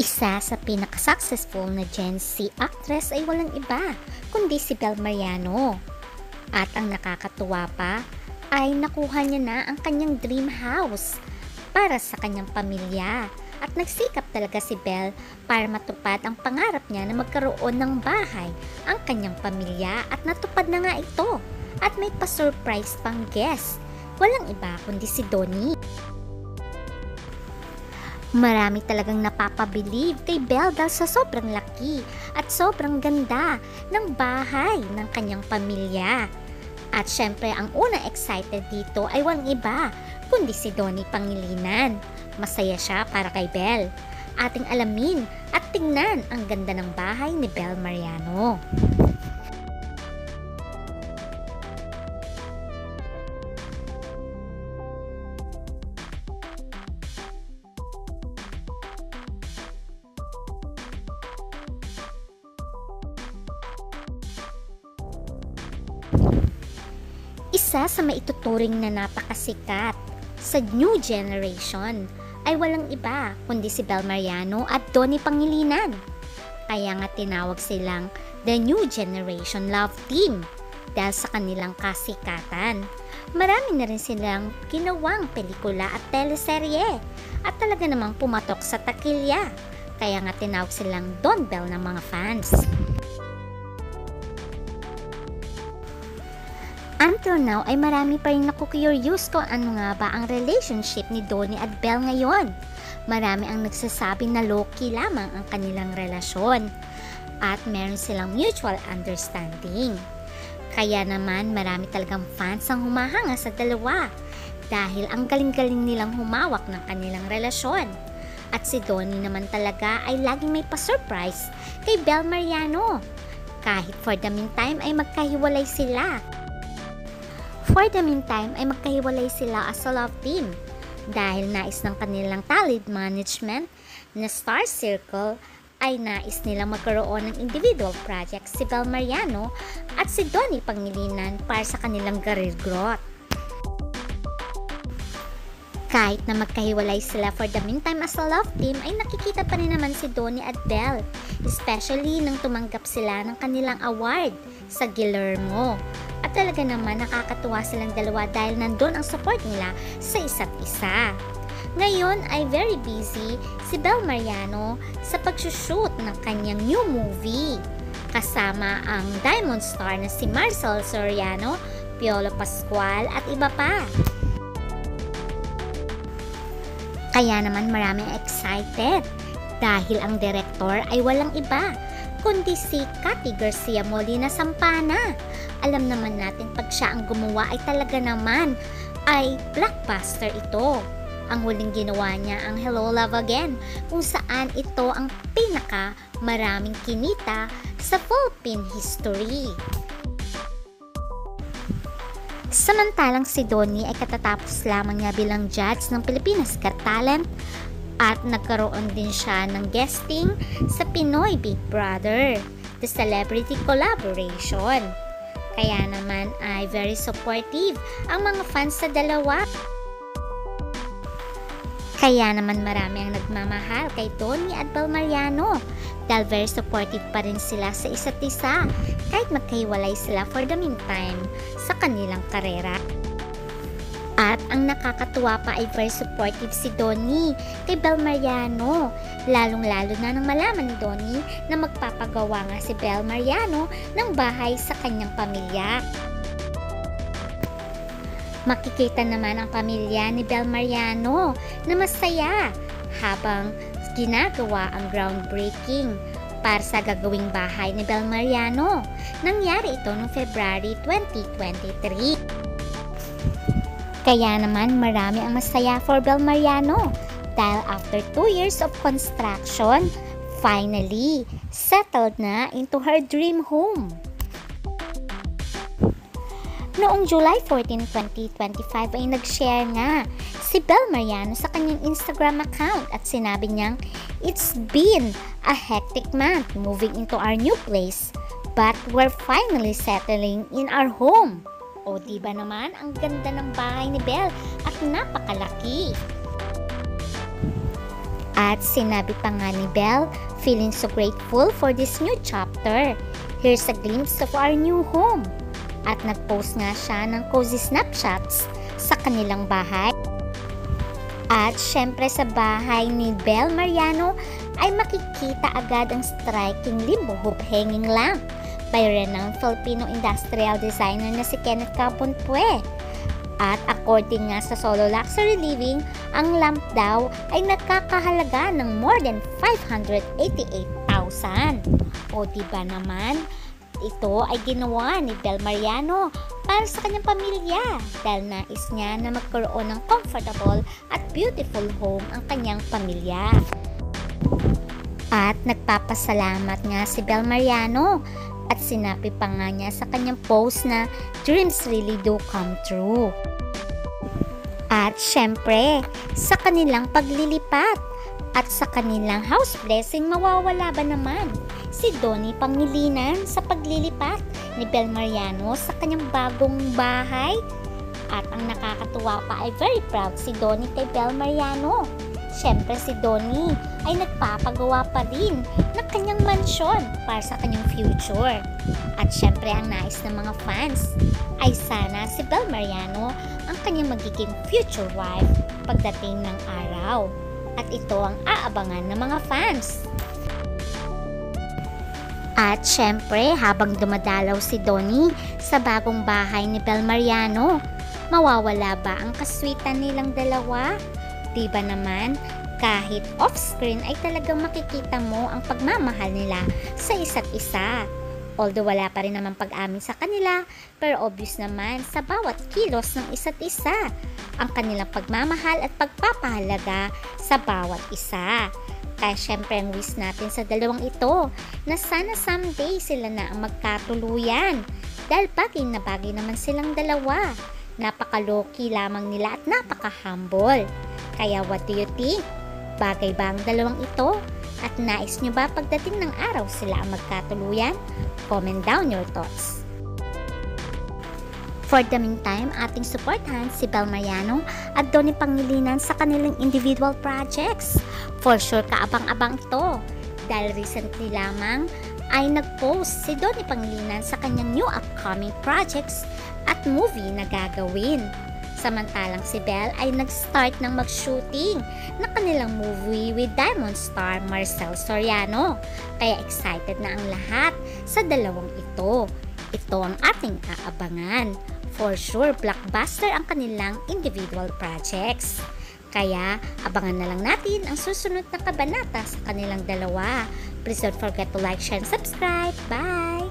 Isa sa pinaka-successful na Gen Z actress ay walang iba kundi si Bel Mariano. At ang nakakatuwa pa ay nakuha niya na ang kanyang dream house para sa kanyang pamilya. At nagsikap talaga si Bel para matupad ang pangarap niya na magkaroon ng bahay ang kanyang pamilya at natupad na nga ito. At may pa-surprise pang guest. Walang iba kundi si Donnie. Marami talagang napapabilib kay Bel dahil sa sobrang laki at sobrang ganda ng bahay ng kanyang pamilya. At syempre ang unang excited dito ay walang iba kundi si Donnie Pangilinan. Masaya siya para kay Bel. Ating alamin at tingnan ang ganda ng bahay ni Bel Mariano. Isa sa maituturing na napakasikat sa new generation ay walang iba kundi si Bel Mariano at Donnie Pangilinan. Kaya nga tinawag silang The New Generation Love Team dahil sa kanilang kasikatan. Marami na rin silang ginawang pelikula at teleserye at talaga namang pumatok sa takilya. Kaya nga tinawag silang Don Bell ng mga fans. Until now ay marami pa rin naku-curious kung ano nga ba ang relationship ni Donnie at Bel ngayon. Marami ang nagsasabi na low-key lamang ang kanilang relasyon at meron silang mutual understanding. Kaya naman marami talagang fans ang humahanga sa dalawa dahil ang galing-galing nilang humawak ng kanilang relasyon. At si Donnie naman talaga ay laging may pa-surprise kay Bel Mariano. Kahit for the meantime ay magkahiwalay sila. As a love team dahil nais ng kanilang talent management na Star Circle ay nais nilang magkaroon ng individual projects si Bel Mariano at si Donnie Pangilinan para sa kanilang career growth. Kahit na magkahiwalay sila for the meantime as a love team ay nakikita pa rin naman si Donnie at Bel, especially nang tumanggap sila ng kanilang award sa Guillermo. At talaga naman nakakatuwa silang dalawa dahil nandun ang support nila sa isa't isa. Ngayon ay very busy si Bel Mariano sa pagsushoot ng kanyang new movie. Kasama ang Diamond Star na si Marcel Soriano, Piolo Pascual at iba pa. Kaya naman maraming excited dahil ang director ay walang iba kundi si Cathy Garcia Molina Sampana. Alam naman natin pag siya ang gumawa ay talaga naman ay blockbuster ito. Ang huling ginawa niya ang Hello Love Again kung saan ito ang pinaka maraming kinita sa Philippine history. Samantalang si Donnie ay katatapos lamang niya bilang judge ng Pilipinas Got Talent at nagkaroon din siya ng guesting sa Pinoy Big Brother, the celebrity collaboration. Kaya naman ay very supportive ang mga fans sa dalawa. Kaya naman marami ang nagmamahal kay Donnie at Bel Mariano dahil very supportive pa rin sila sa isa't isa kahit magkahiwalay sila for the meantime sa kanilang karera. At ang nakakatuwa pa ay very supportive si Donnie kay Bel Mariano. Lalong-lalo na nang malaman ni Donnie na magpapagawa nga si Bel Mariano ng bahay sa kanyang pamilya. Makikita naman ang pamilya ni Bel Mariano na masaya habang ginagawa ang groundbreaking para sa gagawing bahay ni Bel Mariano. Nangyari ito noong February 2023. Kaya naman marami ang masaya for Bel Mariano dahil after 2 years of construction, finally settled na into her dream home. Noong July 14, 2025 ay nag-share nga si Bel Mariano sa kanyang Instagram account at sinabi niyang, "It's been a hectic month moving into our new place, but we're finally settling in our home." O diba naman, ang ganda ng bahay ni Bel at napakalaki. At sinabi pa nga ni Belle, feeling so grateful for this new chapter. Here's a glimpse of our new home. At nag-post nga siya ng cozy snapshots sa kanilang bahay. At syempre sa bahay ni Belle Mariano ay makikita agad ang striking limbo hoop hanging lamp by renowned Filipino industrial designer na si Kenneth Caponpue. At according nga sa Solo Luxury Living, ang lamp daw ay nagkakahalaga ng more than 588,000. O diba naman, ito ay ginawa ni Belle Mariano para sa kanyang pamilya dahil nais niya na magkaroon ng comfortable at beautiful home ang kanyang pamilya. At nagpapasalamat nga si Belle Mariano at sinabi pa nga niya sa kanyang post na dreams really do come true. At syempre, sa kanilang paglilipat at sa kanilang house blessing, mawawala ba naman si Donnie Pangilinan sa paglilipat ni Belle Mariano sa kanyang bagong bahay? At ang nakakatuwa pa ay very proud si Donnie kay Belle Mariano. Syempre si Donnie ay nagpapagawa pa rin ng kanyang mansyon para sa kanyang future. At syempre ang nais ng mga fans ay sana si Belle Mariano ang kanyang magiging future wife pagdating ng araw. At ito ang aabangan ng mga fans. At syempre habang dumadalaw si Donnie sa bagong bahay ni Belle Mariano, mawawala ba ang kaswitan nilang dalawa? Diba naman, kahit off-screen ay talagang makikita mo ang pagmamahal nila sa isa't isa. Although wala pa rin naman pag-amin sa kanila, pero obvious naman sa bawat kilos ng isa't isa ang kanilang pagmamahal at pagpapahalaga sa bawat isa. Kaya syempre ang wish natin sa dalawang ito na sana someday sila na ang magkatuluyan dahil bagay na bagay naman silang dalawa. Napaka-low-key lamang nila at napaka-humble. Kaya what do you think? Bagay ba ang dalawang ito? At nais nyo ba pagdating ng araw sila ang magkatuluyan? Comment down your thoughts. For the meantime, ating supportahan si Belle Mariano at Donnie Pangilinan sa kanilang individual projects. For sure kaabang-abang ito dahil recently lamang ay nag-post si Donnie Pangilinan sa kanyang new upcoming projects at movie na gagawin. Samantalang si Belle ay nag-start ng mag-shooting ng kanilang movie with Diamond star Marcel Soriano. Kaya excited na ang lahat sa dalawang ito. Ito ang ating aabangan. For sure, blockbuster ang kanilang individual projects. Kaya abangan na lang natin ang susunod na kabanata sa kanilang dalawa. Please don't forget to like, share, and subscribe. Bye!